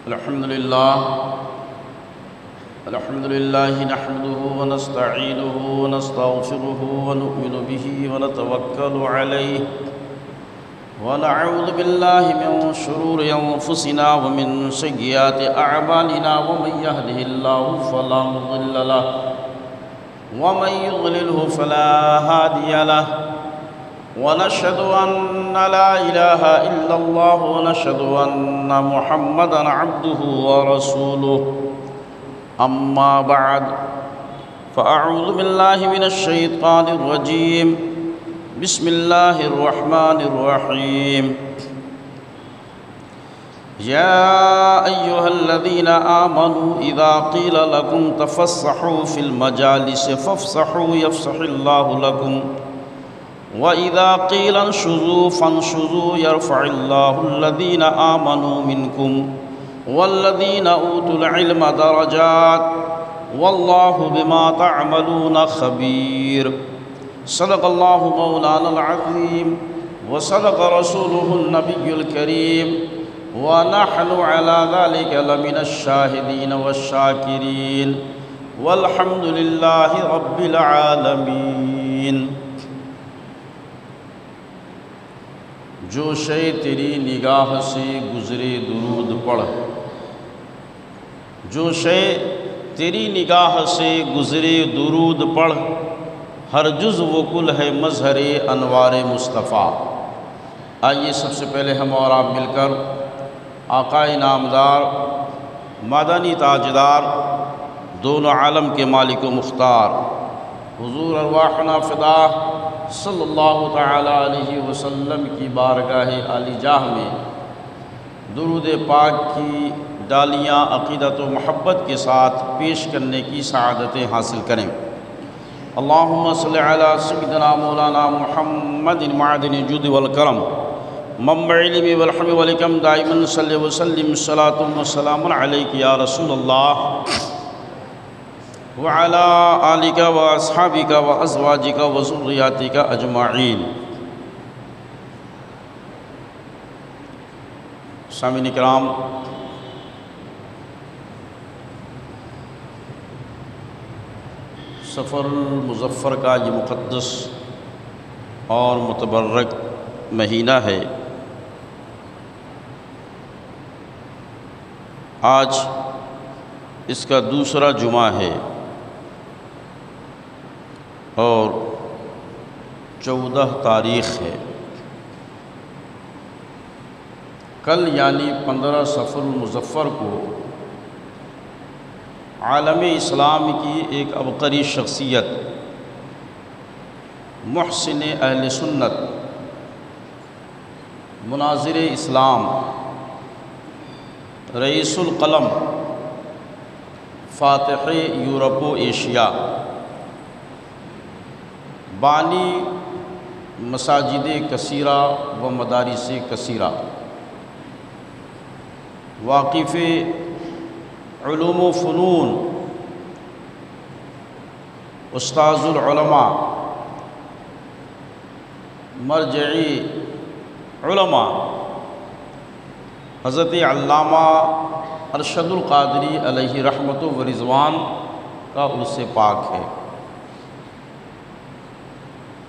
الحمد لله نحمده ونستعينه ونستغفره ونؤمن به ونتوكل عليه ونعوذ بالله من شرور أنفسنا ومن سيئات أعمالنا ومن يهده الله فلا مضل له ومن يضلله فلا هادي له ونشهد أن لا إله إلا الله ونشهد أن محمدًا عبده ورسوله أما بعد فأعوذ بالله من الشيطان الرجيم بسم الله الرحمن الرحيم يا أيها الذين آمنوا إذا قيل لكم تفسحوا في المجالس فافسحوا يفسح الله لكم وإذا قيل انشزوا فانشزوا يرفع الله الذين آمنوا منكم والذين أوتوا العلم درجات والله بما تعملون خبير صدق الله مولانا العظيم وصدق رسوله النبي الكريم ونحن على ذلك لمن الشاهدين والشاكرين والحمد لله رب العالمين۔ جو شے تیری نگاہ سے گزرے درود پڑھ، جو شے تیری نگاہ سے گزرے درود پڑھ، ہر جز و کل ہے مظہر انوار مصطفیٰ۔ آئیے سب سے پہلے ہم اور آپ مل کر آقا نامدار، مدنی تاجدار، دونوں عالم کے مالک و مختار، حضور ارواحنا فدا صلی اللہ تعالیٰ علیہ وسلم کی بارگاہ عالی جاہ میں درود پاک کی ڈالیاں عقیدت و محبت کے ساتھ پیش کرنے کی سعادتیں حاصل کریں۔ اللہم صلی علی سیدنا مولانا محمد معدن الجود والکرم منبع علم والحلم والحکم دائما صلی وسلم صلاۃ وسلام علیک یا رسول اللہ وعلى آلك وأصحابك وأزواجك وذرياتك أجمعين۔ سامعین کرام، سفر المظفر کا یہ مقدس اور متبرک مہینہ ہے۔ آج اس کا دوسرا جمعہ ہے اور 14 تاریخ ہے۔ کل یعنی 15 صفر المظفر کو عالم اسلام کی ایک عبقری شخصیت، محسن اہل سنت، مناظر اسلام، رئیس القلم، فاتح یورپ و ایشیا، بانی مساجد کثیرہ و مدارس کثیرہ، واقف علوم و فنون، استاذ العلماء، مرجعی علماء، حضرت علامہ ارشد القادری علیہ رحمت و رضوان کا عرص پاک ہے۔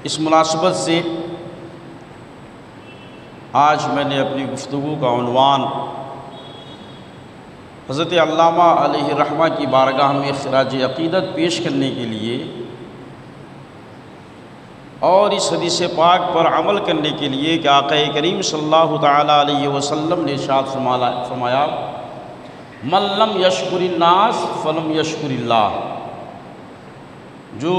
اس مناسبت سے آج میں نے اپنی گفتگو کا عنوان حضرت علامہ علیہ رحمہ کی بارگاہ میں خراج عقیدت پیش کرنے کے لیے اور اس حدیث پاک پر عمل کرنے کے لیے کہ آقا کریم صلی اللہ تعالیٰ علیہ وسلم نے ارشاد فرمایا من لم یشکر الناس فلم یشکر اللہ، جو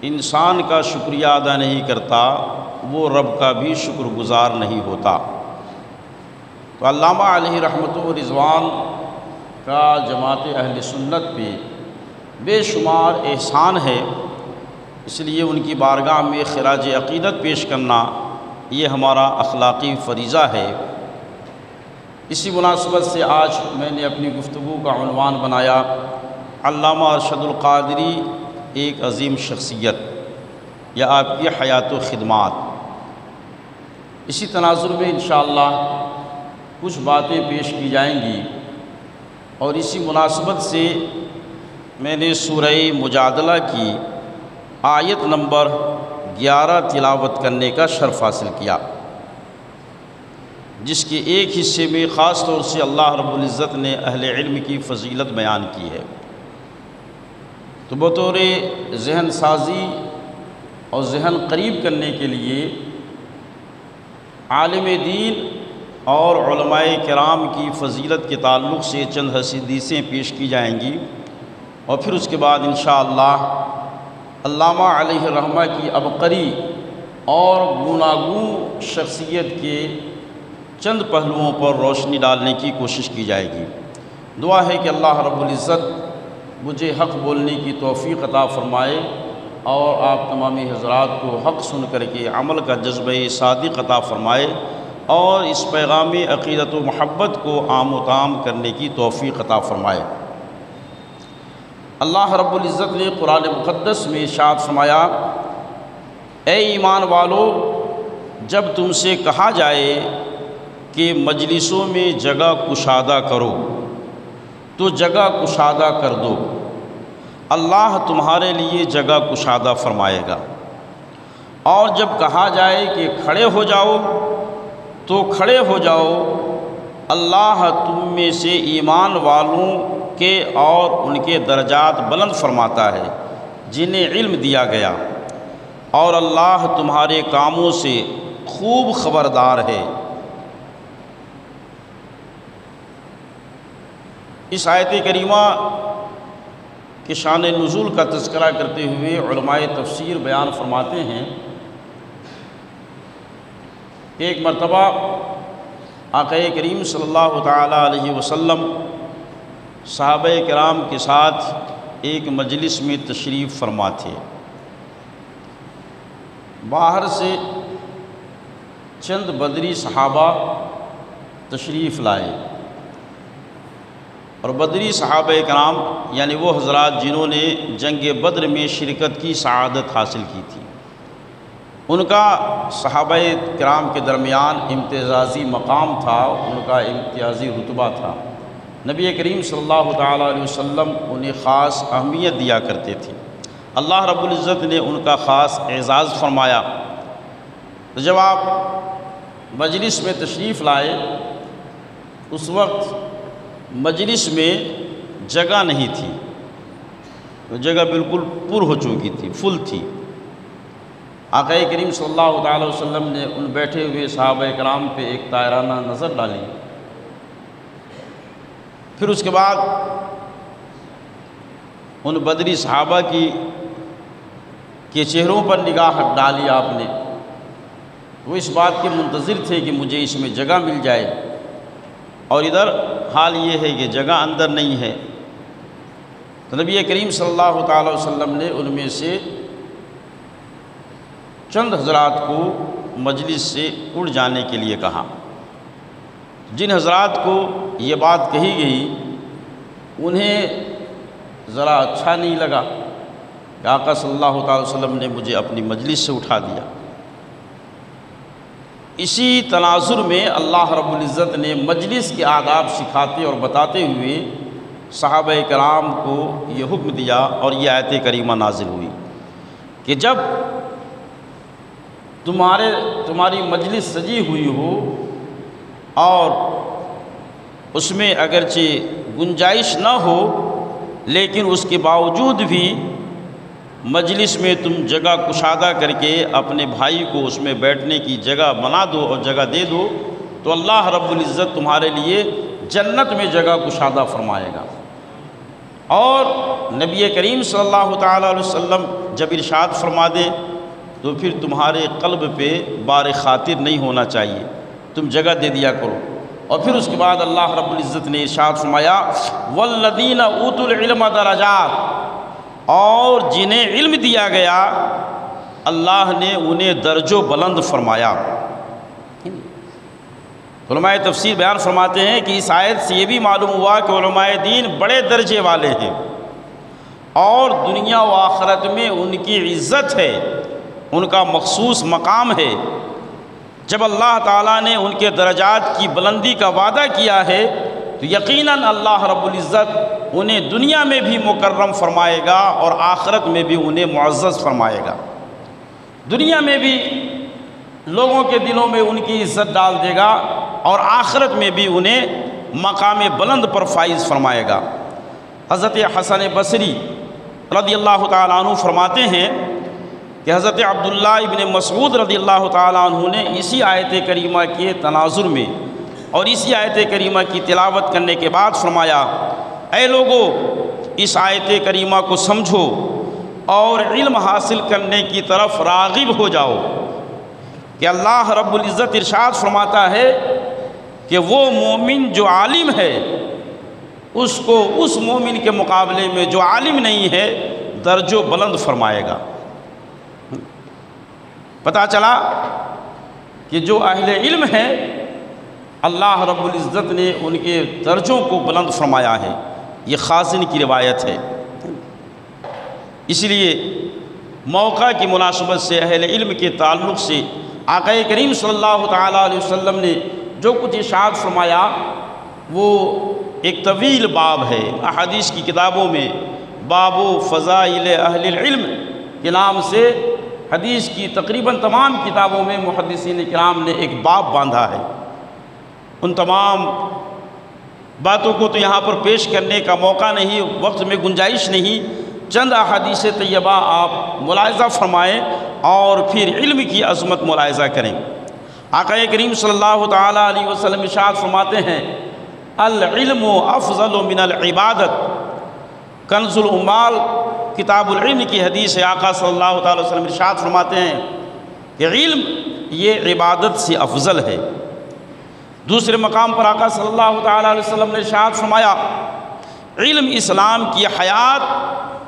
انسان کا شکریہ ادا نہیں کرتا وہ رب کا بھی شکر گزار نہیں ہوتا۔ تو علامہ علیہ رحمت و رضوان کا جماعت اہل سنت پہ بے شمار احسان ہے، اس لیے ان کی بارگاہ میں خراج عقیدت پیش کرنا یہ ہمارا اخلاقی فریضہ ہے۔ اسی مناسبت سے آج میں نے اپنی گفتگو کا عنوان بنایا علامہ ارشد القادری ایک عظیم شخصیت یا آپ کی حیات و خدمات۔ اسی تناظر میں انشاءاللہ کچھ باتیں پیش کی جائیں گی، اور اسی مناسبت سے میں نے سورہ مجادلہ کی آیت نمبر 11 تلاوت کرنے کا شرف حاصل کیا، جس کے ایک حصے میں خاص طور سے اللہ رب العزت نے اہل علم کی فضیلت بیان کی ہے۔ تو بطور ذہن سازی اور ذہن قریب کرنے کے لیے عالم دین اور علماء کرام کی فضیلت کے تعلق سے چند حدیثیں پیش کی جائیں گی، اور پھر اس کے بعد انشاءاللہ علامہ علیہ الرحمہ کی عبقری اور گوناگون شخصیت کے چند پہلوؤں پر روشنی ڈالنے کی کوشش کی جائے گی۔ دعا ہے کہ اللہ رب العزت مجھے حق بولنے کی توفیق عطا فرمائے، اور آپ تمامی حضرات کو حق سن کر کے عمل کا جذبہ صادق عطا فرمائے، اور اس پیغام عقیدت و محبت کو عام و تام کرنے کی توفیق عطا فرمائے۔ اللہ رب العزت نے قرآن مقدس میں ارشاد فرمایا، اے ایمان والو، جب تم سے کہا جائے کہ مجلسوں میں جگہ کشادہ کرو تو جگہ کشادہ کر دو، اللہ تمہارے لیے جگہ کشادہ فرمائے گا۔ اور جب کہا جائے کہ کھڑے ہو جاؤ تو کھڑے ہو جاؤ، اللہ تم میں سے ایمان والوں کے اور ان کے درجات بلند فرماتا ہے جنہیں علم دیا گیا، اور اللہ تمہارے کاموں سے خوب خبردار ہے۔ اس آیت کریمہ کے شان نزول کا تذکرہ کرتے ہوئے علماء تفسیر بیان فرماتے ہیں کہ ایک مرتبہ آقا کریم صلی اللہ تعالیٰ علیہ وسلم صحابہ کرام کے ساتھ ایک مجلس میں تشریف فرما تھے۔ باہر سے چند بدری صحابہ تشریف لائے، اور بدری صحابہ کرام یعنی وہ حضرات جنہوں نے جنگ بدر میں شرکت کی سعادت حاصل کی تھی، ان کا صحابہ کرام کے درمیان امتیازی مقام تھا، ان کا امتیازی رتبہ تھا۔ نبی کریم صلی اللہ تعالیٰ علیہ وسلم انہیں خاص اہمیت دیا کرتے تھے۔ اللہ رب العزت نے ان کا خاص اعزاز فرمایا۔ تو جب آپ مجلس میں تشریف لائے، اس وقت مجلس میں جگہ نہیں تھی، وہ جگہ بالکل پر ہو چکی تھی، فل تھی۔ آقا کریم صلی اللہ تعالیٰ علیہ وسلم نے ان بیٹھے ہوئے صحابہ کرام پہ ایک طائرانہ نظر ڈالی، پھر اس کے بعد ان بدری صحابہ کے چہروں پر نگاہ ڈالی آپ نے۔ وہ اس بات کے منتظر تھے کہ مجھے اس میں جگہ مل جائے، اور ادھر حال یہ ہے کہ جگہ اندر نہیں ہے۔ تو نبی کریم صلی اللہ تعالیٰ علیہ وسلم نے ان میں سے چند حضرات کو مجلس سے اڑ جانے کے لیے کہا۔ جن حضرات کو یہ بات کہی گئی انہیں ذرا اچھا نہیں لگا کہ آقا صلی اللہ تعالیٰ علیہ وسلم نے مجھے اپنی مجلس سے اٹھا دیا۔ اسی تناظر میں اللہ رب العزت نے مجلس کے آداب سکھاتے اور بتاتے ہوئے صحابہ کرام کو یہ حکم دیا، اور یہ آیت کریمہ نازل ہوئی کہ جب تمہاری مجلس سجی ہوئی ہو اور اس میں اگرچہ گنجائش نہ ہو، لیکن اس کے باوجود بھی مجلس میں تم جگہ کشادہ کر کے اپنے بھائی کو اس میں بیٹھنے کی جگہ بنا دو اور جگہ دے دو، تو اللہ رب العزت تمہارے لیے جنت میں جگہ کشادہ فرمائے گا۔ اور نبی کریم صلی اللہ تعالیٰ علیہ وسلم جب ارشاد فرما دے تو پھر تمہارے قلب پہ بار خاطر نہیں ہونا چاہیے، تم جگہ دے دیا کرو۔ اور پھر اس کے بعد اللہ رب العزت نے ارشاد فرمایا والذین اوتوا العلم درجات، اور جنہیں علم دیا گیا اللہ نے انہیں درجوں بلند فرمایا۔ علماء تفسیر بیان فرماتے ہیں کہ اس آیت سے یہ بھی معلوم ہوا کہ علماء دین بڑے درجے والے ہیں، اور دنیا و آخرت میں ان کی عزت ہے، ان کا مخصوص مقام ہے۔ جب اللہ تعالیٰ نے ان کے درجات کی بلندی کا وعدہ کیا ہے تو یقیناً اللہ رب العزت انہیں دنیا میں بھی مکرم فرمائے گا اور آخرت میں بھی انہیں معزز فرمائے گا۔ دنیا میں بھی لوگوں کے دلوں میں ان کی عزت ڈال دے گا اور آخرت میں بھی انہیں مقام بلند پر فائز فرمائے گا۔ حضرت حسن بصری رضی اللہ تعالیٰ عنہ فرماتے ہیں کہ حضرت عبداللہ ابن مسعود رضی اللہ تعالیٰ عنہ نے اسی آیت کریمہ کے تناظر میں اور اسی آیت کریمہ کی تلاوت کرنے کے بعد فرمایا، اے لوگو اس آیت کریمہ کو سمجھو اور علم حاصل کرنے کی طرف راغب ہو جاؤ کہ اللہ رب العزت ارشاد فرماتا ہے کہ وہ مومن جو عالم ہے اس کو اس مومن کے مقابلے میں جو عالم نہیں ہے درجہ بلند فرمائے گا۔ پتہ چلا کہ جو اہل علم ہے اللہ رب العزت نے ان کے درجوں کو بلند فرمایا ہے، یہ خازن کی روایت ہے۔ اس لیے موقع کی مناسبت سے اہل علم کے تعلق سے آقا کریم صلی اللہ تعالیٰ علیہ وسلم نے جو کچھ ارشاد فرمایا وہ ایک طویل باب ہے۔ احادیث کی کتابوں میں باب فضائل اہل العلم کے نام سے حدیث کی تقریباً تمام کتابوں میں محدثین کرام نے ایک باب باندھا ہے۔ ان تمام باتوں کو تو یہاں پر پیش کرنے کا موقع نہیں، وقت میں گنجائش نہیں، چند احادیث طیبہ آپ ملاحظہ فرمائیں اور پھر علم کی عظمت ملاحظہ کریں۔ آقا کریم صلی اللہ تعالیٰ علیہ وسلم ارشاد فرماتے ہیں، العلم افضل من العبادت۔ کنز العمال کتاب العلم کی حدیث ہے، آقا صلی اللہ تعالیٰ وسلم ارشاد فرماتے ہیں کہ علم یہ عبادت سے افضل ہے۔ دوسرے مقام پر آقا صلی اللہ تعالیٰ علیہ وسلم نے ارشاد فرمایا، علم اسلام کی حیات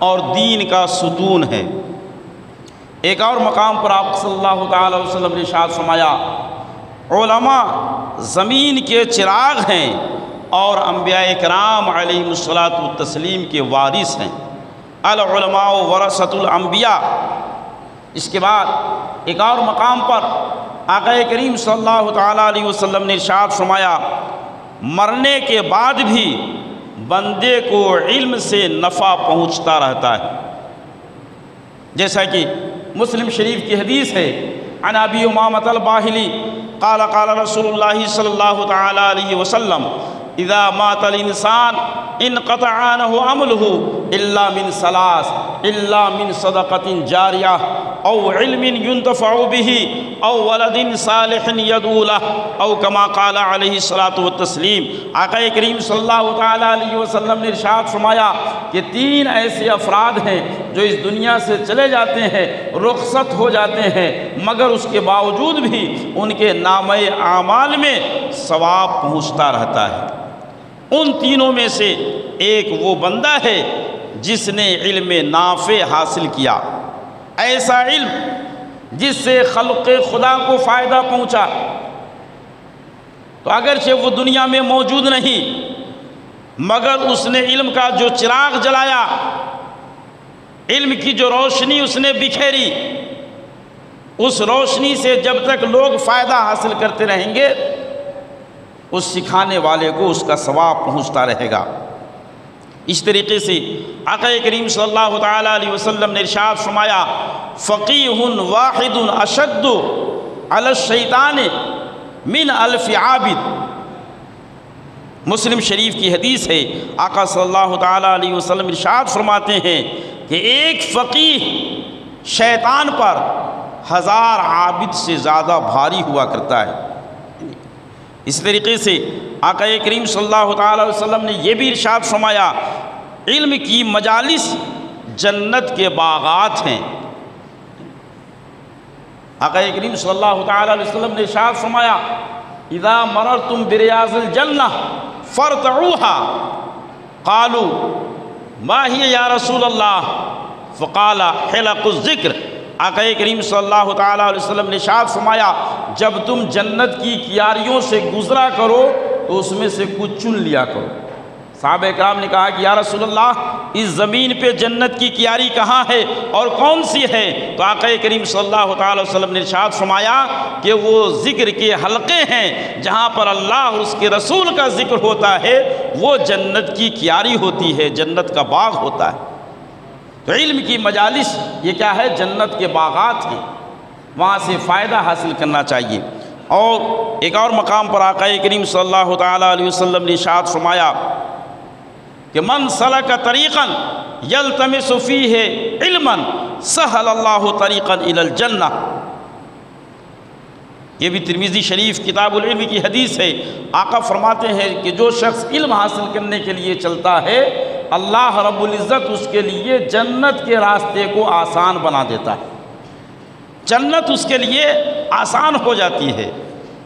اور دین کا ستون ہے۔ ایک اور مقام پر آپ صلی اللہ تعالیٰ علیہ وسلم نے ارشاد فرمایا، علماء زمین کے چراغ ہیں اور انبیاء کرام علیہم الصلاۃ والتسلیم کے وارث ہیں۔ العلماء ورثۃ الانبیاء۔ اس کے بعد ایک اور مقام پر آقا کریم صلی اللہ تعالیٰ علیہ وسلم نے ارشاد فرمایا، مرنے کے بعد بھی بندے کو علم سے نفع پہنچتا رہتا ہے۔ جیسا کہ مسلم شریف کی حدیث ہے، عن ابی امامۃ الباہلی قال قال رسول اللہ صلی اللہ تعالیٰ علیہ وسلم، اذا مات الانسان انقطع عنہ عملہ الا من ثلاث، الا من صدقۃ جاریہ او علم ينتفع به او ولد صالح يدعو له او كما قال علیہ الصلاۃ والتسلیم۔ آقا کریم صلی اللہ تعالیٰ علیہ وسلم نے ارشاد فرمایا کہ تین ایسے افراد ہیں جو اس دنیا سے چلے جاتے ہیں، رخصت ہو جاتے ہیں، مگر اس کے باوجود بھی ان کے نامہ اعمال میں ثواب پہنچتا رہتا ہے۔ ان تینوں میں سے ایک وہ بندہ ہے جس نے علم نافع حاصل کیا، ایسا علم جس سے خلق خدا کو فائدہ پہنچا۔ تو اگرچہ وہ دنیا میں موجود نہیں مگر اس نے علم کا جو چراغ جلایا، علم کی جو روشنی اس نے بکھیری، اس روشنی سے جب تک لوگ فائدہ حاصل کرتے رہیں گے اس سکھانے والے کو اس کا ثواب پہنچتا رہے گا۔ اس طریقے سے آقا کریم صلی اللہ تعالیٰ علیہ وسلم نے ارشاد فرمایا، فقیہ واحد اشد علی الشیطان من الف عابد۔ مسلم شریف کی حدیث ہے، آقا صلی اللہ تعالیٰ علیہ وسلم ارشاد فرماتے ہیں کہ ایک فقیہ شیطان پر 1000 عابد سے زیادہ بھاری ہوا کرتا ہے۔ اس طریقے سے آقا کریم صلی اللہ تعالیٰ علیہ وسلم نے یہ بھی ارشاد فرمایا، علم کی مجالس جنت کے باغات ہیں۔ آقا کریم صلی اللہ تعالیٰ علیہ وسلم نے ارشاد فرمایا، اذا مررتم بریاض الجنہ فارتعوها قالوا ما هي یا رسول اللہ فقال حلق الذکر۔ آقا کریم صلی اللہ تعالیٰ علیہ وسلم نے ارشاد فرمایا، جب تم جنت کی کیاریوں سے گزرا کرو تو اس میں سے کچھ چن لیا کرو۔ صحابہ کرام نے کہا کہ یا رسول اللہ اس زمین پہ جنت کی کیاری کہاں ہے اور کون سی ہے؟ تو آقا کریم صلی اللہ تعالی وسلم نے ارشاد فرمایا کہ وہ ذکر کے حلقے ہیں جہاں پر اللہ اس کے رسول کا ذکر ہوتا ہے، وہ جنت کی کیاری ہوتی ہے، جنت کا باغ ہوتا ہے۔ تو علم کی مجالس یہ کیا ہے؟ جنت کے باغات ہیں، وہاں سے فائدہ حاصل کرنا چاہیے۔ اور ایک اور مقام پر آقا کریم صلی اللہ تعالیٰ علیہ وسلم نے ارشاد فرمایا کہ من سلک طریقا یلتمس فیہ علما سہل اللہ طریقا الی الجنہ۔ یہ بھی ترمذی شریف کتاب العلم کی حدیث ہے۔ آقا فرماتے ہیں کہ جو شخص علم حاصل کرنے کے لیے چلتا ہے، اللہ رب العزت اس کے لیے جنت کے راستے کو آسان بنا دیتا ہے، جنت اس کے لیے آسان ہو جاتی ہے۔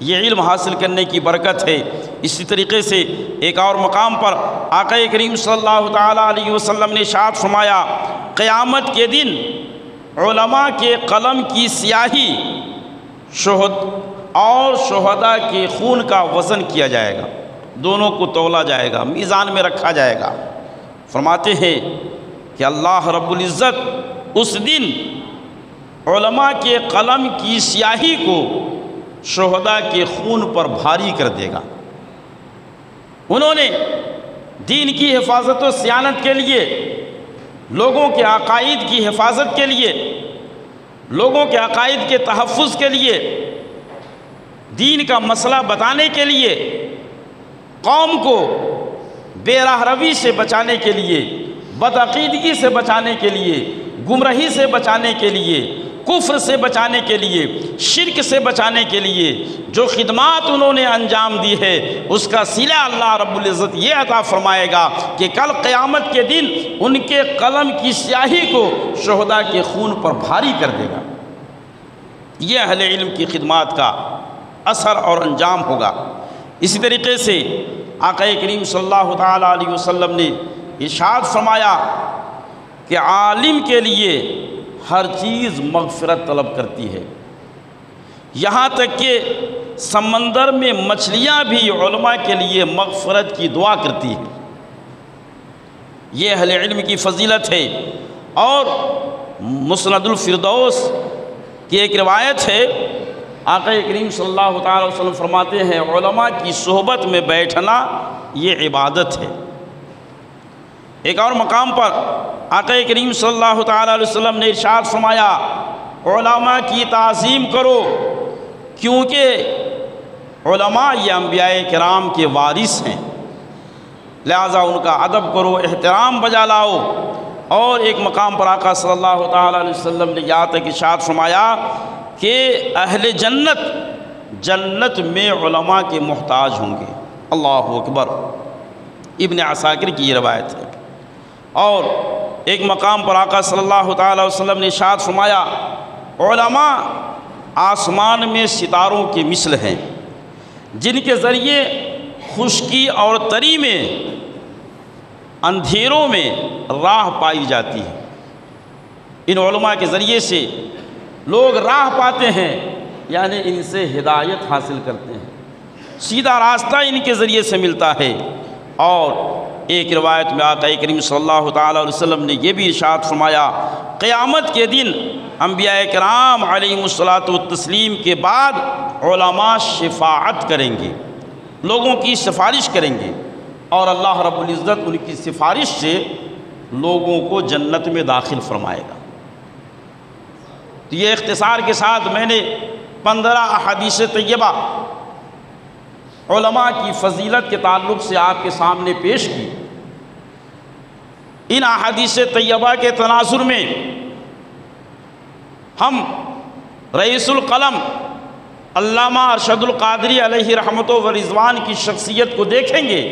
یہ علم حاصل کرنے کی برکت ہے۔ اسی طریقے سے ایک اور مقام پر آقا کریم صلی اللہ تعالیٰ علیہ وسلم نے ارشاد فرمایا قیامت کے دن علماء کے قلم کی سیاہی اور شہداء کے خون کا وزن کیا جائے گا، دونوں کو تولا جائے گا، میزان میں رکھا جائے گا۔ فرماتے ہیں کہ اللہ رب العزت اس دن علماء کے قلم کی سیاہی کو شہداء کے خون پر بھاری کر دے گا۔ انہوں نے دین کی حفاظت و صیانت کے لیے، لوگوں کے عقائد کی حفاظت کے لیے، لوگوں کے عقائد کے تحفظ کے لیے، دین کا مسئلہ بتانے کے لیے، قوم کو بے راہ روی سے بچانے کے لیے، بدعقیدگی سے بچانے کے لیے، گمراہی سے بچانے کے لیے، کفر سے بچانے کے لیے، شرک سے بچانے کے لیے جو خدمات انہوں نے انجام دی ہے، اس کا صلہ اللہ رب العزت یہ عطا فرمائے گا کہ کل قیامت کے دن ان کے قلم کی سیاہی کو شہداء کے خون پر بھاری کر دے گا۔ یہ اہل علم کی خدمات کا اثر اور انجام ہوگا۔ اسی طریقے سے آقا کریم صلی اللہ تعالیٰ علیہ وسلم نے ارشاد فرمایا کہ عالم کے لیے ہر چیز مغفرت طلب کرتی ہے، یہاں تک کہ سمندر میں مچھلیاں بھی علماء کے لیے مغفرت کی دعا کرتی ہیں۔ یہ اہل علم کی فضیلت ہے۔ اور مسند الفردوس کی ایک روایت ہے، آقا کریم صلی اللہ تعالی وسلم فرماتے ہیں علماء کی صحبت میں بیٹھنا یہ عبادت ہے۔ ایک اور مقام پر آقا کریم صلی اللہ تعالی علیہ وسلم نے ارشاد فرمایا علماء کی تعظیم کرو، کیونکہ علماء یہ انبیاء کرام کے وارث ہیں، لہذا ان کا ادب کرو، احترام بجا لاؤ۔ اور ایک مقام پر آقا صلی اللہ تعالی علیہ وسلم نے یہاں تک ارشاد فرمایا کہ اہل جنت جنت میں علماء کے محتاج ہوں گے۔ اللہ اکبر، ابن عساکر کی یہ روایت ہے۔ اور ایک مقام پر آقا صلی اللہ تعالی وسلم نے ارشاد فرمایا علماء آسمان میں ستاروں کے مثل ہیں، جن کے ذریعے خشکی اور تری میں، اندھیروں میں راہ پائی جاتی ہے۔ ان علماء کے ذریعے سے لوگ راہ پاتے ہیں، یعنی ان سے ہدایت حاصل کرتے ہیں، سیدھا راستہ ان کے ذریعے سے ملتا ہے۔ اور ایک روایت میں آقا کریم صلی اللہ تعالیٰ علیہ وسلم نے یہ بھی ارشاد فرمایا قیامت کے دن انبیاء کرام علیہم الصلاۃ والتسلیم کے بعد علماء شفاعت کریں گے، لوگوں کی سفارش کریں گے، اور اللہ رب العزت ان کی سفارش سے لوگوں کو جنت میں داخل فرمائے گا۔ تو یہ اختصار کے ساتھ میں نے 15 احادیث طیبہ علماء کی فضیلت کے تعلق سے آپ کے سامنے پیش کی۔ ان احادیث طیبہ کے تناظر میں ہم رئیس القلم علامہ ارشد القادری علیہ رحمت و رضوان کی شخصیت کو دیکھیں گے،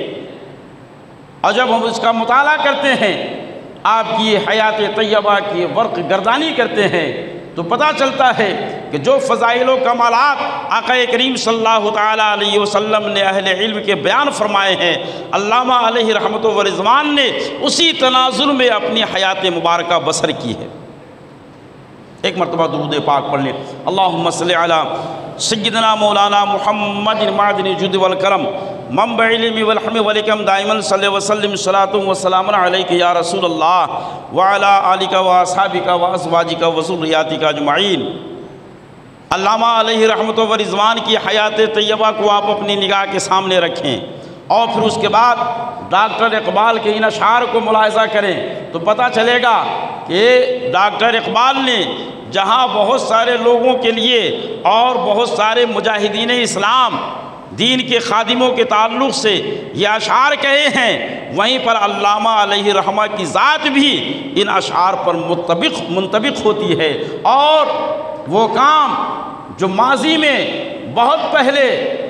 اور جب ہم اس کا مطالعہ کرتے ہیں، آپ کی حیات طیبہ کی ورق گردانی کرتے ہیں، تو پتہ چلتا ہے کہ جو فضائل و کمالات آقا کریم صلی اللہ تعالیٰ علیہ وسلم نے اہل علم کے بیان فرمائے ہیں، علامہ علیہ رحمت و رضوان نے اسی تناظر میں اپنی حیات مبارکہ بسر کی ہے۔ ایک مرتبہ درود پاک پڑھ لیں، اللہم صلی علی سیدنا مولانا محمد معدن الجود والکرم منبع علم والحم والحکم دائما صلی وسلم صلاۃ و سلام علیک یا رسول اللہ وعلی آلک و اصحابک و ازواجک و ذریاتک اجمعین۔ علامہ علیہ رحمت و رضوان کی حیات طیبہ کو آپ اپنی نگاہ کے سامنے رکھیں اور پھر اس کے بعد ڈاکٹر اقبال کے ان اشعار کو ملاحظہ کریں تو پتہ چلے گا کہ ڈاکٹر اقبال نے جہاں بہت سارے لوگوں کے لیے اور بہت سارے مجاہدین اسلام دین کے خادموں کے تعلق سے یہ اشعار کہے ہیں، وہیں پر علامہ علیہ رحمہ کی ذات بھی ان اشعار پر منطبق ہوتی ہے، اور وہ کام جو ماضی میں بہت پہلے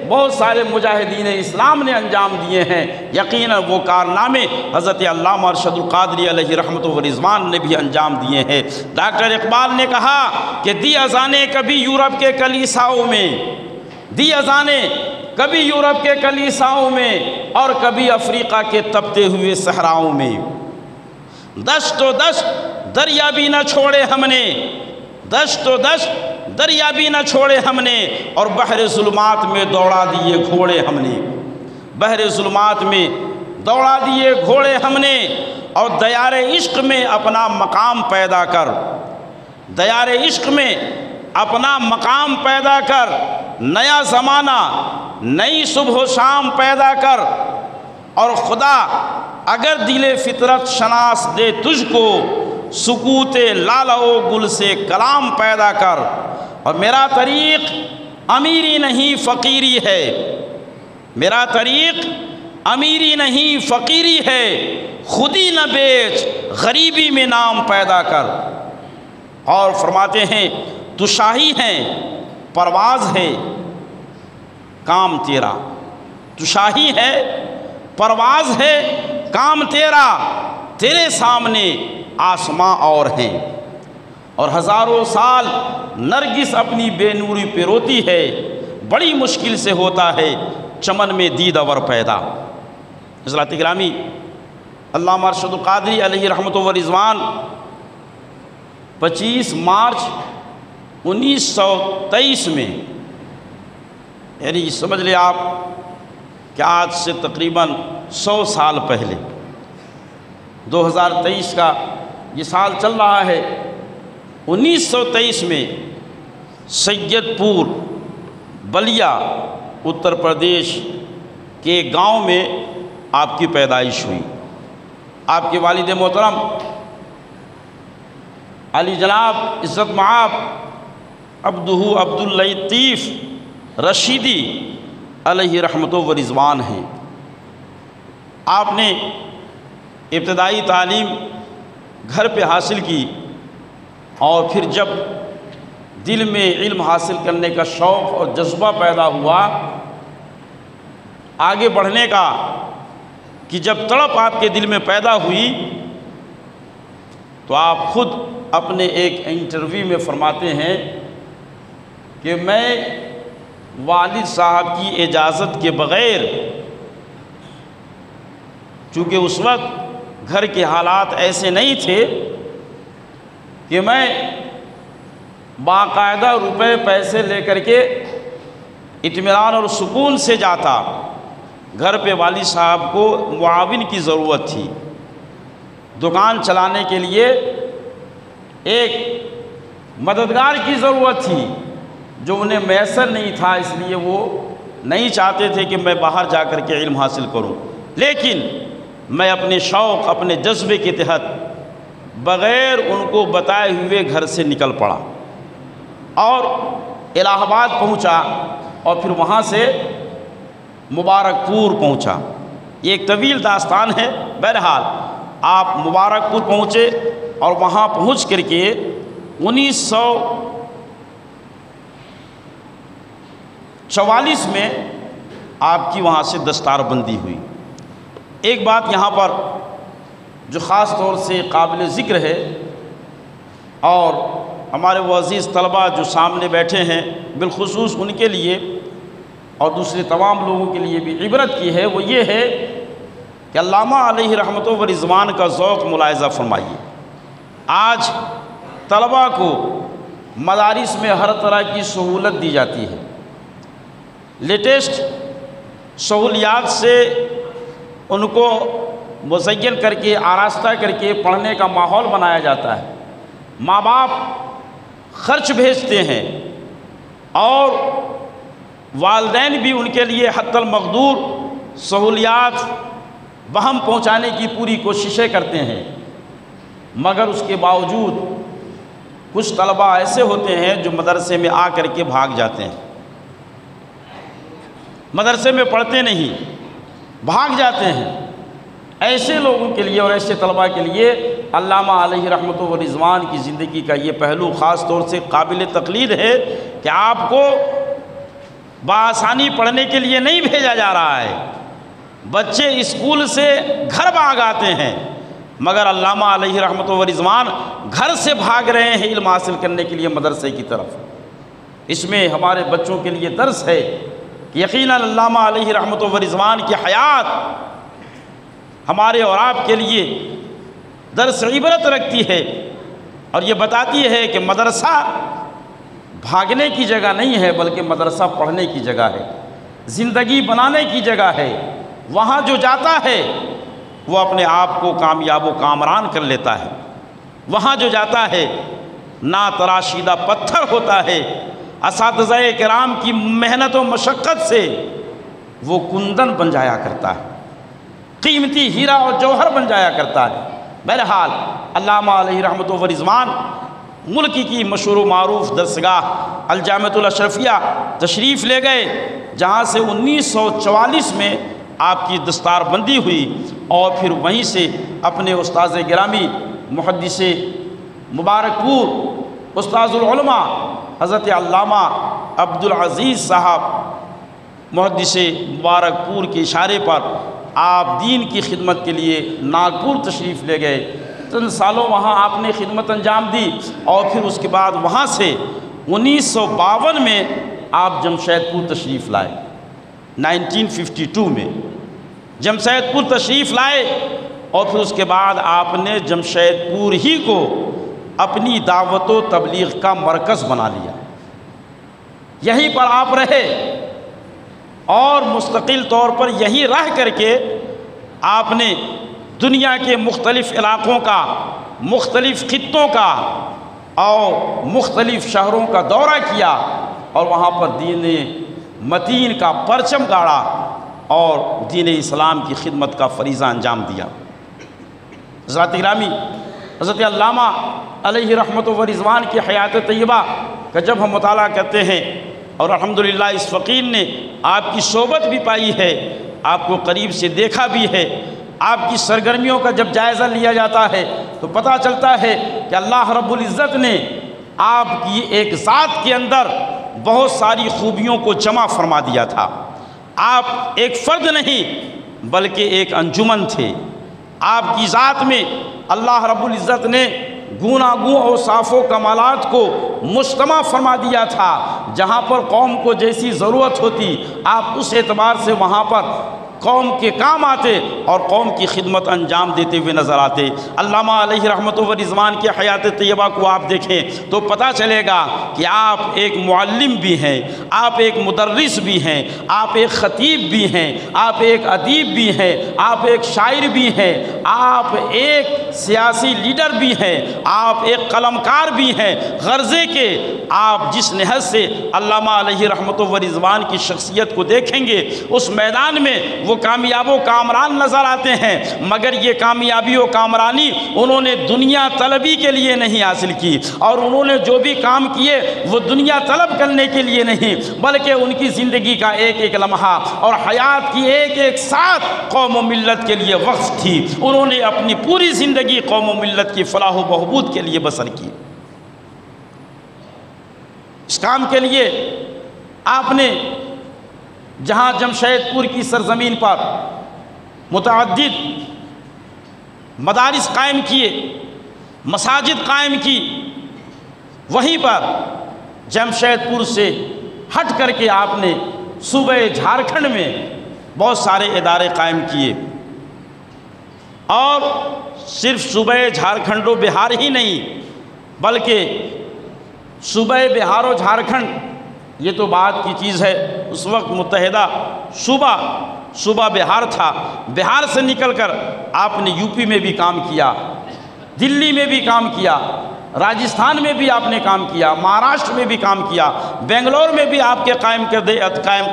بہت سارے مجاہدین اسلام نے انجام دیے ہیں، یقیناً وہ کارنامے حضرت علامہ ارشد القادری علیہ رحمت و رضوان نے بھی انجام دیے ہیں۔ ڈاکٹر اقبال نے کہا کہ دی اذانیں کبھی یورپ کے کلیساؤں میں، دی اذانیں کبھی یورپ کے کلیساؤں میں اور کبھی افریقہ کے تپتے ہوئے صحراؤں میں، دشت و دشت دریا بھی نہ چھوڑے ہم نے، دشت و دشت دریا بھی نہ چھوڑے ہم نے، اور بحر ظلمات میں دوڑا دیے گھوڑے ہم نے، بحر ظلمات میں دوڑا دیے گھوڑے ہم نے، اور دیار عشق میں اپنا مقام پیدا کر، دیار عشق میں اپنا مقام پیدا کر، نیا زمانہ نئی صبح و شام پیدا کر، اور خدا اگر دل فطرت شناس دے تجھ کو، سکوت لالہ و گل سے کلام پیدا کر۔ اور میرا طریق امیری نہیں فقیری ہے، میرا طریق امیری نہیں فقیری ہے، خودی نہ بیچ غریبی میں نام پیدا کر۔ اور فرماتے ہیں تو شاہی ہے پرواز ہے کام تیرا، تو شاہی ہے پرواز ہے کام تیرا، تیرے سامنے آسماں اور ہیں، اور ہزاروں سال نرگس اپنی بے نوری پہ روتی ہے، بڑی مشکل سے ہوتا ہے چمن میں دیدور پیدا۔ حضرات گرامی، علامہ ارشد القادری علیہ رحمت و رضوان 25 مارچ 1923 میں، یعنی سمجھ لیں آپ کہ آج سے تقریباً 100 سال پہلے، 2023 کا یہ سال چل رہا ہے، 1923 میں سید پور بلیا اتر پردیش کے گاؤں میں آپ کی پیدائش ہوئی۔ آپ کے والد محترم علی جناب عزت مآب عبدہ عبداللطیف رشیدی علیہ رحمت و رضوان ہیں۔ آپ نے ابتدائی تعلیم گھر پہ حاصل کی، اور پھر جب دل میں علم حاصل کرنے کا شوق اور جذبہ پیدا ہوا آگے بڑھنے کا، کہ جب تڑپ آپ کے دل میں پیدا ہوئی تو آپ خود اپنے ایک انٹرویو میں فرماتے ہیں کہ میں والد صاحب کی اجازت کے بغیر، چونکہ اس وقت گھر کے حالات ایسے نہیں تھے کہ میں باقاعدہ روپے پیسے لے کر کے اطمینان اور سکون سے جاتا، گھر پہ والد صاحب کو معاون کی ضرورت تھی، دکان چلانے کے لیے ایک مددگار کی ضرورت تھی جو انہیں میسر نہیں تھا، اس لیے وہ نہیں چاہتے تھے کہ میں باہر جا کر کے علم حاصل کروں، لیکن میں اپنے شوق اپنے جذبے کے تحت بغیر ان کو بتائے ہوئے گھر سے نکل پڑا اور الہ آباد پہنچا، اور پھر وہاں سے مبارک پور پہنچا۔ یہ ایک طویل داستان ہے، بہرحال آپ مبارک پور پہنچے اور وہاں پہنچ کر کے 1944 میں آپ کی وہاں سے دستار بندی ہوئی۔ ایک بات یہاں پر جو خاص طور سے قابل ذکر ہے، اور ہمارے وہ عزیز طلباء جو سامنے بیٹھے ہیں بالخصوص ان کے لیے اور دوسرے تمام لوگوں کے لیے بھی عبرت کی ہے، وہ یہ ہے کہ علامہ علیہ رحمت و رضوان کا ذوق ملاحظہ فرمائیے۔ آج طلباء کو مدارس میں ہر طرح کی سہولت دی جاتی ہے، لیٹسٹ سہولیات سے ان کو مزین کر کے آراستہ کر کے پڑھنے کا ماحول بنایا جاتا ہے، ماں باپ خرچ بھیجتے ہیں اور والدین بھی ان کے لیے حتی المقدور سہولیات بہم پہنچانے کی پوری کوششیں کرتے ہیں، مگر اس کے باوجود کچھ طلبہ ایسے ہوتے ہیں جو مدرسے میں آ کر کے بھاگ جاتے ہیں، مدرسے میں پڑھتے نہیں، بھاگ جاتے ہیں۔ ایسے لوگوں کے لیے اور ایسے طلبہ کے لیے علامہ علیہ رحمت و رضوان کی زندگی کا یہ پہلو خاص طور سے قابل تقلید ہے کہ آپ کو بآسانی پڑھنے کے لیے نہیں بھیجا جا رہا ہے، بچے اسکول سے گھر بھاگ آتے ہیں، مگر علامہ علیہ رحمت و رضوان گھر سے بھاگ رہے ہیں علم حاصل کرنے کے لیے مدرسے کی طرف۔ اس میں ہمارے بچوں کے لیے درس ہے کہ یقیناً علامہ علیہ رحمت و رضوان کی حیات ہمارے اور آپ کے لیے درس عبرت رکھتی ہے، اور یہ بتاتی ہے کہ مدرسہ بھاگنے کی جگہ نہیں ہے بلکہ مدرسہ پڑھنے کی جگہ ہے، زندگی بنانے کی جگہ ہے۔ وہاں جو جاتا ہے وہ اپنے آپ کو کامیاب و کامران کر لیتا ہے، وہاں جو جاتا ہے نا تراشیدہ پتھر ہوتا ہے، اساتذہ کرام کی محنت و مشقت سے وہ کندن بن جایا کرتا ہے، قیمتی ہیرا اور جوہر بن جایا کرتا ہے۔ بہرحال علامہ علیہ رحمت و رضوان ملک کی مشہور و معروف درسگاہ الجامعۃ الاشرفیہ تشریف لے گئے، جہاں سے 1944 میں آپ کی دستار بندی ہوئی، اور پھر وہیں سے اپنے استاذ گرامی محدث مبارک پور استاذ العلماء حضرت علامہ عبدالعزیز صاحب محدث مبارک پور کے اشارے پر آپ دین کی خدمت کے لیے ناگپور تشریف لے گئے۔ چند سالوں وہاں آپ نے خدمت انجام دی، اور پھر اس کے بعد وہاں سے 1952 میں آپ جمشید پور تشریف لائے۔ 1952 میں جمشید پور تشریف لائے، اور پھر اس کے بعد آپ نے جمشید پور ہی کو اپنی دعوت و تبلیغ کا مرکز بنا لیا، یہیں پر آپ رہے، اور مستقل طور پر یہیں رہ کر کے آپ نے دنیا کے مختلف علاقوں کا، مختلف خطوں کا اور مختلف شہروں کا دورہ کیا، اور وہاں پر دین متین کا پرچم گاڑا اور دین اسلام کی خدمت کا فریضہ انجام دیا۔ حضرات گرامی، حضرت علامہ علیہ رحمت و رضوان کی حیات طیبہ کا جب ہم مطالعہ کرتے ہیں، اور الحمدللہ اس فقیر نے آپ کی صحبت بھی پائی ہے، آپ کو قریب سے دیکھا بھی ہے، آپ کی سرگرمیوں کا جب جائزہ لیا جاتا ہے تو پتہ چلتا ہے کہ اللہ رب العزت نے آپ کی ایک ذات کے اندر بہت ساری خوبیوں کو جمع فرما دیا تھا۔ آپ ایک فرد نہیں بلکہ ایک انجمن تھے۔ آپ کی ذات میں اللہ رب العزت نے گوناگوں اور صاف و کمالات کو مجتمع فرما دیا تھا، جہاں پر قوم کو جیسی ضرورت ہوتی آپ اس اعتبار سے وہاں پر قوم کے کام آتے اور قوم کی خدمت انجام دیتے ہوئے نظر آتے۔ علامہ علیہ رحمت و رضوان کی حیات طیبہ کو آپ دیکھیں تو پتہ چلے گا کہ آپ ایک معلم بھی ہیں، آپ ایک مدرس بھی ہیں، آپ ایک خطیب بھی ہیں، آپ ایک ادیب بھی ہیں، آپ ایک شاعر بھی ہیں، آپ ایک سیاسی لیڈر بھی ہیں، آپ ایک قلمکار بھی ہیں۔ غرضے کے آپ جس نہج سے علامہ علیہ رحمت و رضوان کی شخصیت کو دیکھیں گے اس میدان میں وہ کامیاب و کامران نظر آتے ہیں، مگر یہ کامیابی و کامرانی انہوں نے دنیا طلبی کے لیے نہیں حاصل کی، اور انہوں نے جو بھی کام کیے وہ دنیا طلب کرنے کے لیے نہیں، بلکہ ان کی زندگی کا ایک ایک لمحہ اور حیات کی ایک ایک ساتھ قوم و ملت کے لیے وقف تھی۔ انہوں نے اپنی پوری زندگی قوم و ملت کی فلاح و بہبود کے لیے بسر کی۔ اس کام کے لیے آپ نے جہاں جمشید پور کی سرزمین پر متعدد مدارس قائم کیے، مساجد قائم کی، وہیں پر جمشید پور سے ہٹ کر کے آپ نے صوبہ جھارکھنڈ میں بہت سارے ادارے قائم کیے، اور صرف صوبہ جھارکھنڈ و بہار ہی نہیں بلکہ صوبہ بہار و جھارکھنڈ یہ تو بات کی چیز ہے۔ اس وقت متحدہ صوبہ بہار تھا، بہار سے نکل کر آپ نے یو پی میں بھی کام کیا، دلی میں بھی کام کیا، راجستھان میں بھی آپ نے کام کیا، مہاراشٹر میں بھی کام کیا، بنگلور میں بھی آپ کے قائم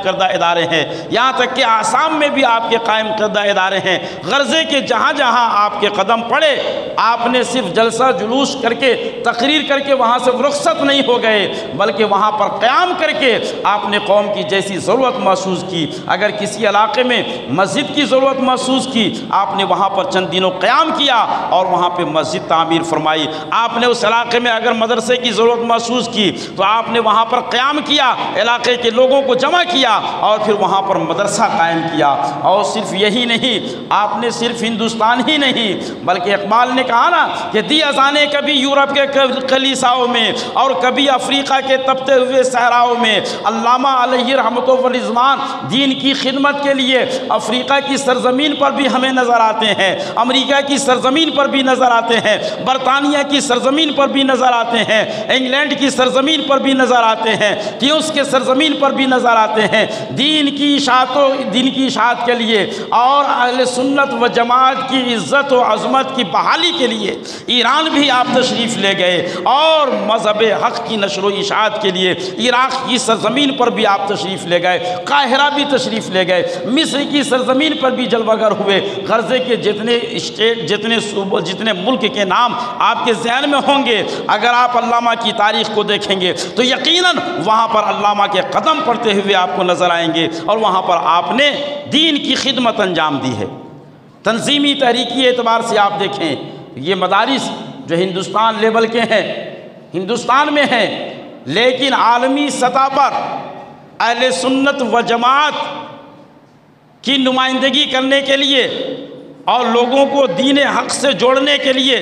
کردہ ادارے ہیں، یہاں تک کہ آسام میں بھی آپ کے قائم کردہ ادارے ہیں۔ غرضے کے جہاں جہاں آپ کے قدم پڑے، آپ نے صرف جلسہ جلوس کر کے تقریر کر کے وہاں سے رخصت نہیں ہو گئے، بلکہ وہاں پر قیام کر کے آپ نے قوم کی جیسی ضرورت محسوس کی۔ اگر کسی علاقے میں مسجد کی ضرورت محسوس کی، آپ نے وہاں پر چند دنوں قیام کیا اور وہاں پہ مسجد تعمیر فرمائی۔ آپ نے اس علاقے میں اگر مدرسے کی ضرورت محسوس کی تو آپ نے وہاں پر قیام کیا، علاقے کے لوگوں کو جمع کیا اور پھر وہاں پر مدرسہ قائم کیا۔ اور صرف یہی نہیں، آپ نے صرف ہندوستان ہی نہیں بلکہ اقبال نے کہا نا کہ دی اذانیں کبھی یورپ کے کلیساؤں میں اور کبھی افریقہ کے تپتے ہوئے صحراؤں میں۔ علامہ علیہ رحمت و رضوان دین کی خدمت کے لیے افریقہ کی سرزمین پر بھی ہمیں نظر آتے ہیں، امریکہ کی سرزمین پر بھی نظر آتے ہیں، برطانیہ کی سرزمین پر بھی نظر آتے ہیں، انگلینڈ کی سرزمین پر بھی نظر آتے ہیں، تیونس کے سرزمین پر بھی نظر آتے ہیں۔ دین کی اشاعت کے لیے اور اہل سنت و جماعت کی عزت و عظمت کی بحالی کے لیے ایران بھی آپ تشریف لے گئے، اور مذہب حق کی نشر و اشاعت کے لیے عراق کی سرزمین پر بھی آپ تشریف لے گئے، قاہرہ بھی تشریف لے گئے، مصر کی سرزمین پر بھی جلوہ گر ہوئے۔ غرضے کے جتنے ملک کے نام آپ کے ذہن میں ہوں گے، اگر آپ علامہ کی تاریخ کو دیکھیں گے تو یقیناً وہاں پر علامہ کے قدم پڑتے ہوئے آپ کو نظر آئیں گے، اور وہاں پر آپ نے دین کی خدمت انجام دی ہے۔ تنظیمی تحریکی اعتبار سے آپ دیکھیں، یہ مدارس جو ہندوستان لیول کے ہیں، ہندوستان میں ہیں، لیکن عالمی سطح پر اہل سنت و جماعت کی نمائندگی کرنے کے لیے اور لوگوں کو دین حق سے جوڑنے کے لیے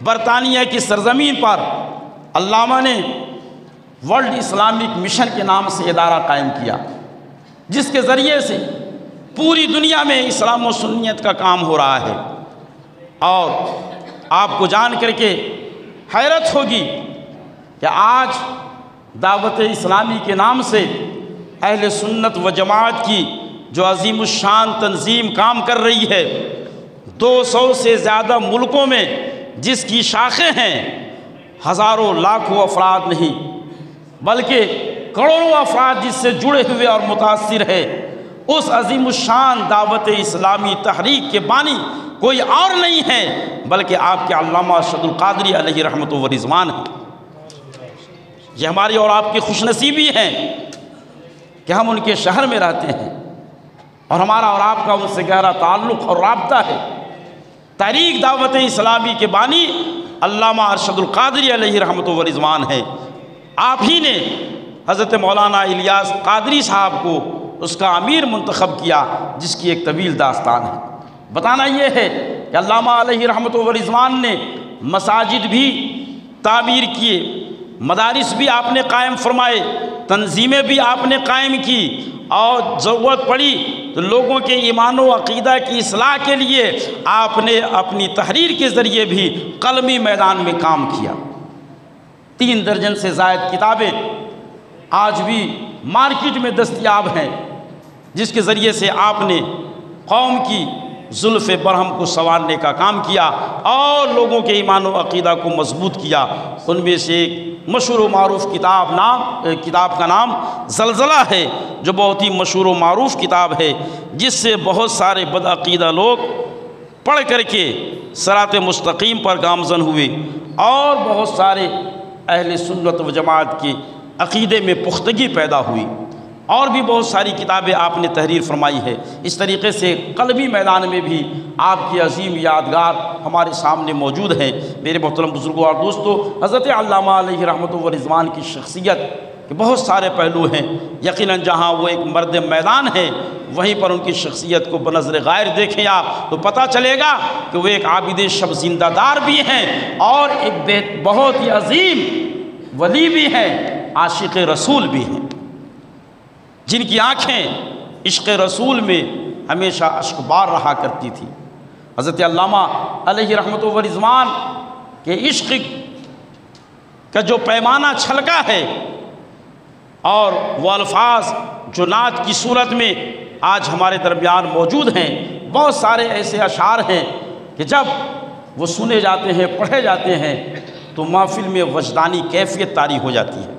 برطانیہ کی سرزمین پر علامہ نے ورلڈ اسلامک مشن کے نام سے ادارہ قائم کیا، جس کے ذریعے سے پوری دنیا میں اسلام و سنیت کا کام ہو رہا ہے۔ اور آپ کو جان کر کے حیرت ہوگی کہ آج دعوت اسلامی کے نام سے اہل سنت و جماعت کی جو عظیم الشان تنظیم کام کر رہی ہے، 200 سے زیادہ ملکوں میں جس کی شاخیں ہیں، ہزاروں لاکھوں افراد نہیں بلکہ کروڑوں افراد جس سے جڑے ہوئے اور متاثر ہے، اس عظیم الشان دعوت اسلامی تحریک کے بانی کوئی اور نہیں ہے بلکہ آپ کے علامہ ارشد القادری علیہ رحمت و رضوان ہیں۔ یہ ہماری اور آپ کی خوش نصیبی ہے کہ ہم ان کے شہر میں رہتے ہیں اور ہمارا اور آپ کا ان سے گہرا تعلق اور رابطہ ہے۔ تحریک دعوت اسلامی کے بانی علامہ ارشد القادری علیہ رحمت و رضوان ہے۔ آپ ہی نے حضرت مولانا الیاس قادری صاحب کو اس کا امیر منتخب کیا، جس کی ایک طویل داستان ہے۔ بتانا یہ ہے کہ علامہ علیہ رحمت و رضوان نے مساجد بھی تعمیر کیے، مدارس بھی آپ نے قائم فرمائے، تنظیمیں بھی آپ نے قائم کی، اور ضرورت پڑی تو لوگوں کے ایمان و عقیدہ کی اصلاح کے لیے آپ نے اپنی تحریر کے ذریعے بھی قلمی میدان میں کام کیا۔ 3 درجن سے زائد کتابیں آج بھی مارکیٹ میں دستیاب ہیں، جس کے ذریعے سے آپ نے قوم کی زلف برہم کو سنوارنے کا کام کیا اور لوگوں کے ایمان و عقیدہ کو مضبوط کیا۔ ان میں سے ایک مشہور و معروف کتاب کا نام زلزلہ ہے، جو بہت ہی مشہور و معروف کتاب ہے، جس سے بہت سارے بدعقیدہ لوگ پڑھ کر کے صراط مستقیم پر گامزن ہوئے، اور بہت سارے اہل سنت و جماعت کے عقیدے میں پختگی پیدا ہوئی۔ اور بھی بہت ساری کتابیں آپ نے تحریر فرمائی ہے۔ اس طریقے سے قلمی میدان میں بھی آپ کی عظیم یادگار ہمارے سامنے موجود ہیں۔ میرے محترم بزرگوں اور دوستو، حضرت علامہ علیہ رحمت و رضوان کی شخصیت کے بہت سارے پہلو ہیں۔ یقیناً جہاں وہ ایک مرد میدان ہے، وہیں پر ان کی شخصیت کو بنظر غائر دیکھیں آپ تو پتہ چلے گا کہ وہ ایک عابد شب زندہ دار بھی ہیں اور ایک بہت ہی عظیم ولی بھی ہیں، عاشق رسول بھی ہیں، جن کی آنکھیں عشق رسول میں ہمیشہ اشک بار رہا کرتی تھی۔ حضرت علامہ علیہ رحمت و رضوان کے عشق کا جو پیمانہ چھلکا ہے اور وہ الفاظ جو نعت کی صورت میں آج ہمارے درمیان موجود ہیں، بہت سارے ایسے اشعار ہیں کہ جب وہ سنے جاتے ہیں، پڑھے جاتے ہیں تو محفل میں وجدانی کیفیت طاری ہو جاتی ہے۔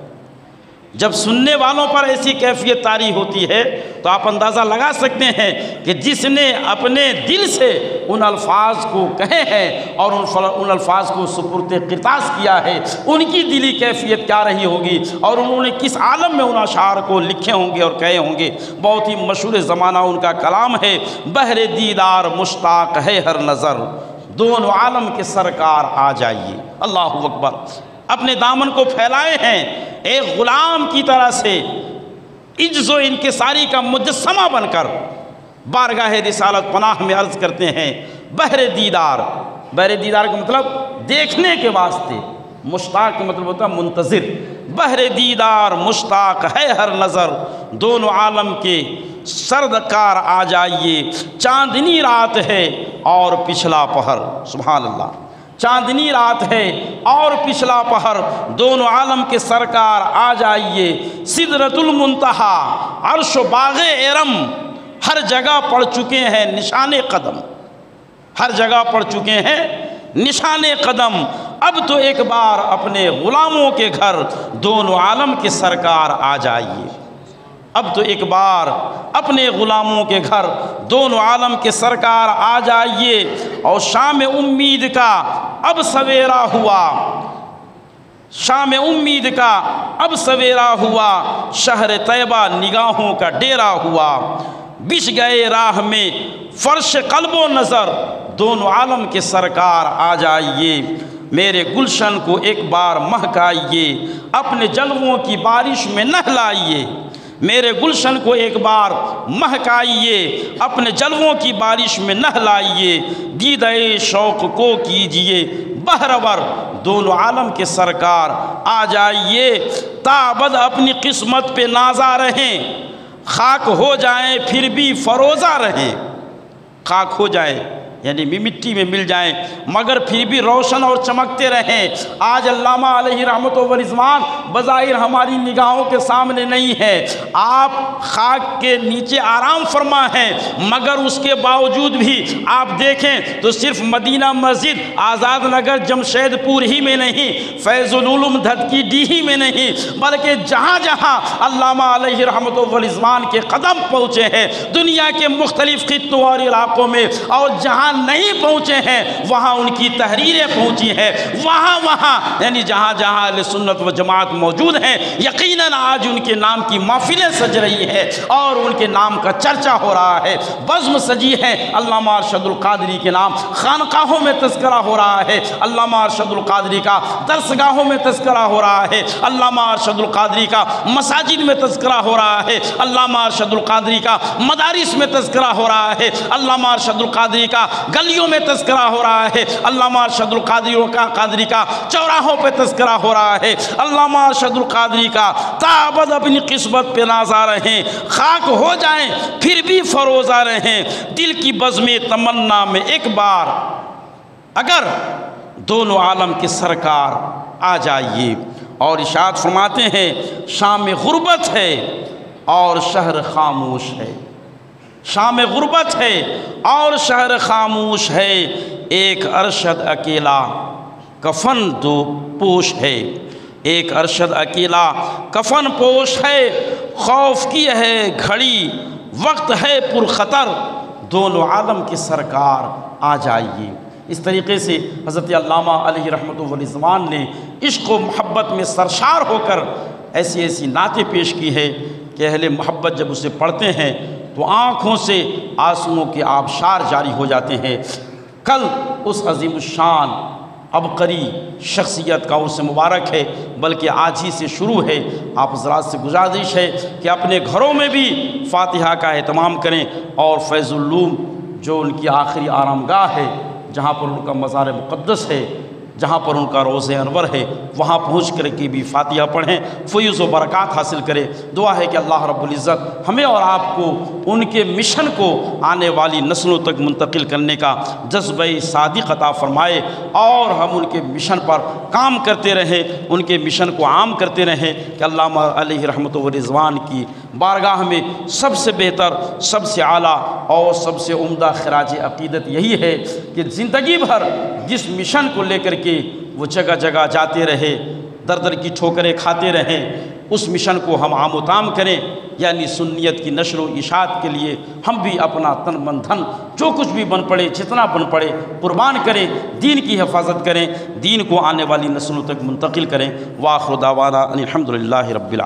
جب سننے والوں پر ایسی کیفیت طاری ہوتی ہے تو آپ اندازہ لگا سکتے ہیں کہ جس نے اپنے دل سے ان الفاظ کو کہے ہیں اور ان الفاظ کو سپرد قرطاس کیا ہے، ان کی دلی کیفیت کیا رہی ہوگی اور انہوں نے کس عالم میں ان اشعار کو لکھے ہوں گے اور کہے ہوں گے۔ بہت ہی مشہور زمانہ ان کا کلام ہے، بہر دیدار مشتاق ہے ہر نظر، دونوں عالم کے سرکار آ جائیے۔ اللہ اکبر۔ اپنے دامن کو پھیلائے ہیں ایک غلام کی طرح سے، عجز و انکساری کا مجسمہ بن کر بارگاہ رسالت پناہ میں عرض کرتے ہیں بہر دیدار۔ بہر دیدار کا مطلب دیکھنے کے واسطے، مشتاق کا مطلب ہوتا ہے منتظر۔ بہر دیدار مشتاق ہے ہر نظر، دونوں عالم کے سردکار آ جائیے۔ چاندنی رات ہے اور پچھلا پہر، سبحان اللہ، چاندنی رات ہے اور پچھلا پہر، دونوں عالم کے سرکار آ جائیے۔ سدرۃ المنتہا، عرش و باغ ارم، ہر جگہ پڑ چکے ہیں نشان قدم، ہر جگہ پڑ چکے ہیں نشان قدم۔ اب تو ایک بار اپنے غلاموں کے گھر دونوں عالم کے سرکار آ جائیے۔ اب تو ایک بار اپنے غلاموں کے گھر دونوں عالم کے سرکار آ جائیے۔ اور شام امید کا اب سویرا ہوا، شام امید کا اب سویرا ہوا، شہر طیبہ نگاہوں کا ڈیرا ہوا۔ بچھ گئے راہ میں فرش قلب و نظر، دونوں عالم کے سرکار آ جائیے۔ میرے گلشن کو ایک بار مہکائیے، اپنے جلووں کی بارش میں نہلائیے۔ میرے گلشن کو ایک بار مہکائیے، اپنے جلووں کی بارش میں نہلائیے۔ دیدہ شوق کو کیجئے بہرور، دونوں عالم کے سرکار آ جائیے۔ تابد اپنی قسمت پہ نازا رہیں، خاک ہو جائیں پھر بھی فروزہ رہیں۔ خاک ہو جائیں یعنی مٹی میں مل جائیں مگر پھر بھی روشن اور چمکتے رہیں۔ آج علامہ علیہ رحمت و رضوان بظاہر ہماری نگاہوں کے سامنے نہیں ہے، آپ خاک کے نیچے آرام فرما ہیں، مگر اس کے باوجود بھی آپ دیکھیں تو صرف مدینہ مسجد آزاد نگر جمشید پور ہی میں نہیں، فیض العلوم دھتکی ڈیہی میں نہیں، بلکہ جہاں جہاں علامہ علیہ رحمت و رضوان کے قدم پہنچے ہیں دنیا کے مختلف خطوں اور علاقوں میں، اور جہاں نہیں پہنچے ہیں وہاں ان کی تحریریں پہنچی ہیں، وہاں یعنی جہاں جہاں اہل سنت و جماعت موجود ہیں یقیناً آج ان کے نام کی محفلیں سج رہی ہیں اور ان کے نام کا چرچا ہو رہا ہے، بزم سجی ہے، علامہ ارشد القادری کے نام خانقاہوں میں تذکرہ ہو رہا ہے، علامہ ارشد القادری کا درسگاہوں میں تذکرہ ہو رہا ہے، علامہ ارشد القادری کا مساجد میں تذکرہ ہو رہا ہے، علامہ ارشد القادری کا مدارس میں تذکرہ ہو رہا ہے، علامہ ارشد القادری کا گلیوں میں تذکرہ ہو رہا ہے، علامہ ارشد القادری کا چوراہوں پہ تذکرہ ہو رہا ہے، علامہ ارشد القادری کا تابد اپنی قسمت پہ نازا رہیں، خاک ہو جائیں پھر بھی فروزہ رہیں۔ دل کی بزم تمنا میں ایک بار اگر دونوں عالم کے سرکار آ جائیے۔ اور ارشاد فرماتے ہیں شام غربت ہے اور شہر خاموش ہے، شام غربت ہے اور شہر خاموش ہے، ایک ارشد اکیلا کفن دو پوش ہے، ایک ارشد اکیلا کفن پوش ہے، خوف کی ہے گھڑی وقت ہے پرخطر، دونوں عالم کے سرکار آ جائیے۔ اس طریقے سے حضرت علامہ علیہ رحمت و رضوان نے عشق و محبت میں سرشار ہو کر ایسی ایسی نعتیں پیش کی ہے کہ اہل محبت جب اسے پڑھتے ہیں تو آنکھوں سے آنسوؤں کے آبشار جاری ہو جاتے ہیں۔ کل اس عظیم الشان عبقری شخصیت کا عرس مبارک ہے، بلکہ آج ہی سے شروع ہے۔ آپ حضرات سے گزارش ہے کہ اپنے گھروں میں بھی فاتحہ کا اہتمام کریں اور فیض العلوم جو ان کی آخری آرام گاہ ہے، جہاں پر ان کا مزار مقدس ہے، جہاں پر ان کا روضہ انور ہے وہاں پہنچ کر کے بھی فاتحہ پڑھیں، فیض و برکات حاصل کریں۔ دعا ہے کہ اللہ رب العزت ہمیں اور آپ کو ان کے مشن کو آنے والی نسلوں تک منتقل کرنے کا جذبہ صادق عطا فرمائے، اور ہم ان کے مشن پر کام کرتے رہیں، ان کے مشن کو عام کرتے رہیں کہ علامہ علیہ رحمۃ و رضوان کی بارگاہ میں سب سے بہتر، سب سے اعلیٰ اور سب سے عمدہ خراج عقیدت یہی ہے کہ زندگی بھر جس مشن کو لے کر کے وہ جگہ جگہ جاتے رہے، در در کی ٹھوکریں کھاتے رہیں، اس مشن کو ہم عام و تام کریں، یعنی سنیت کی نشر و اشاعت کے لیے ہم بھی اپنا تن من دھن جو کچھ بھی بن پڑے، جتنا بن پڑے قربان کریں، دین کی حفاظت کریں، دین کو آنے والی نسلوں تک منتقل کریں۔ وآخر دعوانا ان الحمد للہ رب العالمین۔